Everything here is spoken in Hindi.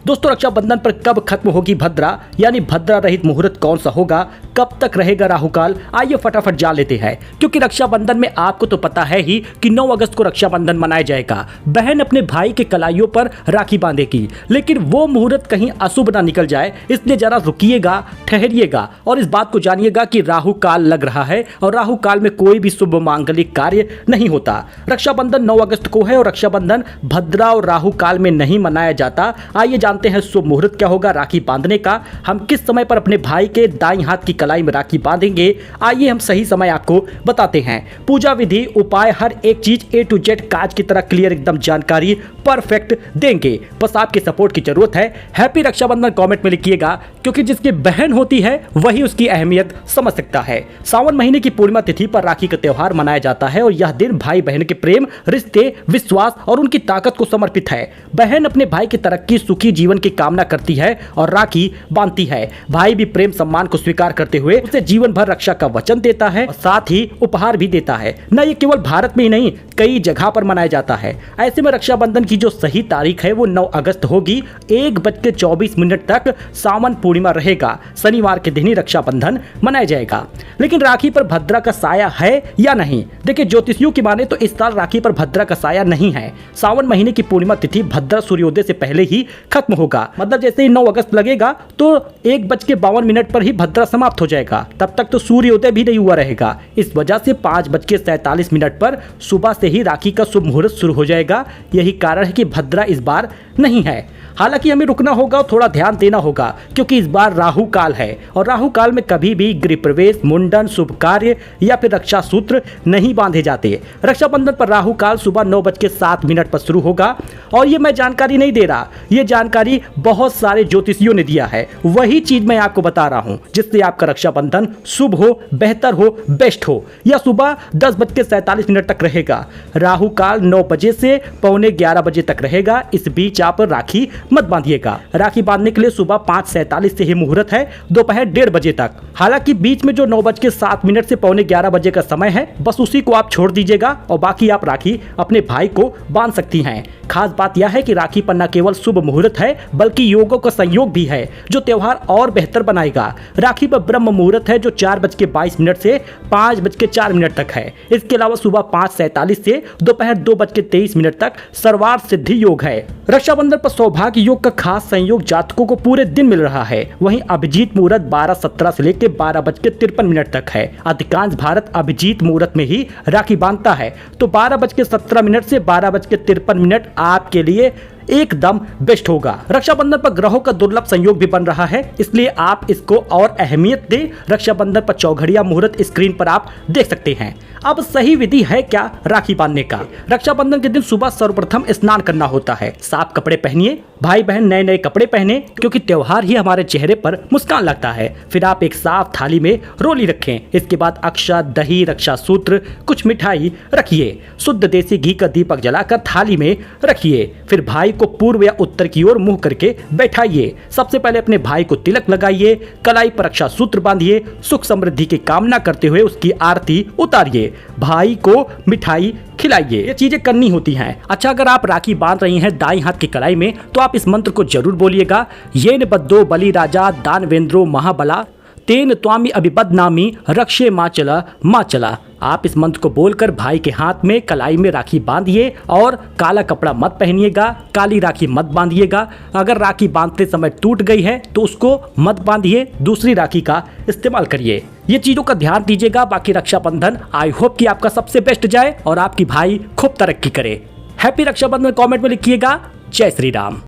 दोस्तों, रक्षाबंधन पर कब खत्म होगी भद्रा, यानी भद्रा रहित मुहूर्त कौन सा होगा, कब तक रहेगा राहु काल, आइए फटाफट जान लेते हैं। क्योंकि रक्षाबंधन में आपको तो पता है ही कि 9 अगस्त को रक्षाबंधन मनाया जाएगा। बहन अपने भाई के कलाइयों पर राखी बांधेगी, लेकिन वो मुहूर्त कहीं अशुभ ना निकल जाए, इसलिए जरा रुकिएगा, ठहरिएगा और इस बात को जानिएगा कि राहु काल लग रहा है और राहु काल में कोई भी शुभ मांगलिक कार्य नहीं होता। रक्षाबंधन 9 अगस्त को है और रक्षाबंधन भद्रा और राहु काल में नहीं मनाया जाता। आइए जानते हैं शुभ मुहूर्त क्या होगा राखी बांधने का, हम किस समय पर अपने भाई के दाईं हाथ की कलाई में राखी बांधेंगे। आइए हम सही समय आपको बताते हैं। पूजा विधि, उपाय, हर एक चीज A to Z काज की तरह क्लियर एकदम जानकारी परफेक्ट देंगे। बस आपके सपोर्ट की जरूरत है। हैप्पी रक्षाबंधन कमेंट में लिखिएगा, क्योंकि जिसकी बहन होती है वही उसकी अहमियत समझ सकता है। सावन महीने की पूर्णिमा तिथि पर राखी का त्योहार मनाया जाता है और यह दिन भाई बहन के प्रेम, रिश्ते, विश्वास और उनकी ताकत को समर्पित है। बहन अपने भाई की तरक्की, सुखी जीवन की कामना करती है और राखी बांधती है। भाई भी प्रेम सम्मान को स्वीकार करते हुए उसे जीवन भर रक्षा का वचन देता है और साथ ही उपहार भी देता है। न ये केवल भारत में ही नहीं, कई जगह पर मनाया जाता है। ऐसे में रक्षाबंधन की जो सही तारीख है वो 9 अगस्त होगी। 1:24 तक सावन पूर्णिमा रहेगा। शनिवार के दिन ही रक्षाबंधन मनाया जाएगा। लेकिन राखी पर भद्रा का साया है या नहीं? देखिए, ज्योतिषियों की माने तो इस साल राखी पर भद्रा का साया नहीं है। सावन महीने की पूर्णिमा तिथि भद्रा सूर्योदय से पहले ही खत्म होगा। मतलब जैसे ही 9 अगस्त लगेगा तो 1:52 पर ही भद्रा समाप्त हो जाएगा। तब तक तो सूर्योदय भी नहीं हुआ रहेगा। इस वजह से 5:47 पर सुबह से ही राखी का शुभ मुहूर्त शुरू हो जाएगा। यही कारण है कि भद्रा इस बार नहीं है। हालांकि हमें रुकना होगा और थोड़ा ध्यान देना होगा, क्योंकि इस बार राहु काल है और राहु काल में कभी भी गृह प्रवेश, मुंडन, शुभ कार्य या फिर रक्षा सूत्र नहीं बांधे जाते। रक्षाबंधन पर राहु काल सुबह 9:07 पर शुरू होगा और ये मैं जानकारी नहीं दे रहा, ये जानकारी बहुत सारे ज्योतिषियों ने दिया है। वही चीज मैं आपको बता रहा हूँ जिससे आपका रक्षाबंधन शुभ हो, बेहतर हो, बेस्ट हो। यह सुबह 10:47 तक रहेगा। राहु काल 9 बजे से 11:15 तक रहेगा। इस बीच आप राखी मत बांधिएगा। राखी बांधने के लिए सुबह 5:47 से ही मुहूर्त है, दोपहर 1:30 बजे तक। हालांकि बीच में जो 9:07 से 11:15 बजे का समय है, बस उसी को आप छोड़ दीजिएगा और बाकी आप राखी अपने भाई को बांध सकती हैं। खास बात यह है कि राखी पर न केवल शुभ मुहूर्त है बल्कि योगों का संयोग भी है जो त्योहार और बेहतर बनाएगा। राखी पर ब्रह्म मुहूर्त है जो 4:22 से 5:04 तक है। इसके अलावा सुबह 5:47 से दोपहर 2:23 तक सर्वार्थ सिद्धि योग है। रक्षाबंधन पर सौभाग्य योग का खास संयोग जातकों को पूरे दिन मिल रहा है। वहीं अभिजीत मुहूर्त 12:17 से लेकर 12:53 तक है। अधिकांश भारत अभिजीत मुहूर्त में ही राखी बांधता है, तो 12:17 से 12:53 आपके लिए एकदम बेस्ट होगा। रक्षाबंधन पर ग्रहों का दुर्लभ संयोग भी बन रहा है, इसलिए आप इसको और अहमियत दें। रक्षाबंधन पर चौघड़िया मुहूर्त स्क्रीन पर आप देख सकते हैं। अब सही विधि है क्या राखी बांधने का? रक्षाबंधन के दिन सुबह सर्वप्रथम स्नान करना होता है। साफ कपड़े पहनिए, भाई बहन नए नए कपड़े पहने, क्योंकि त्योहार ही हमारे चेहरे पर मुस्कान लगता है। फिर आप एक साफ थाली में रोली रखें। इसके बाद अक्षत, दही, रक्षा सूत्र, कुछ मिठाई रखिए। शुद्ध देसी घी का दीपक जलाकर थाली में रखिए। फिर भाई को पूर्व या उत्तर की ओर मुंह करके बैठाइए। सबसे पहले अपने भाई को तिलक लगाइए, कलाई पर रक्षा सूत्र बांधिए, सुख समृद्धि की कामना करते हुए उसकी आरती उतारिए, भाई को मिठाई खिलाइए। ये चीजें करनी होती हैं। अच्छा, अगर आप राखी बांध रही हैं दाईं हाथ की कलाई में तो आप इस मंत्र को जरूर बोलिएगा। येन बद्दो बलि राजा दानवेंद्रो महाबला तेन त्वामी अभिबदनामी रक्षे माँ चला। आप इस मंत्र को बोलकर भाई के हाथ में कलाई में राखी बांधिए और काला कपड़ा मत पहनिएगा, काली राखी मत बांधिएगा। अगर राखी बांधते समय टूट गई है तो उसको मत बांधिए, दूसरी राखी का इस्तेमाल करिए। ये चीजों का ध्यान दीजिएगा। बाकी रक्षाबंधन आई होप कि आपका सबसे बेस्ट जाए और आपकी भाई खूब तरक्की करे। हैप्पी रक्षाबंधन कमेंट में लिखिएगा। जय श्री राम।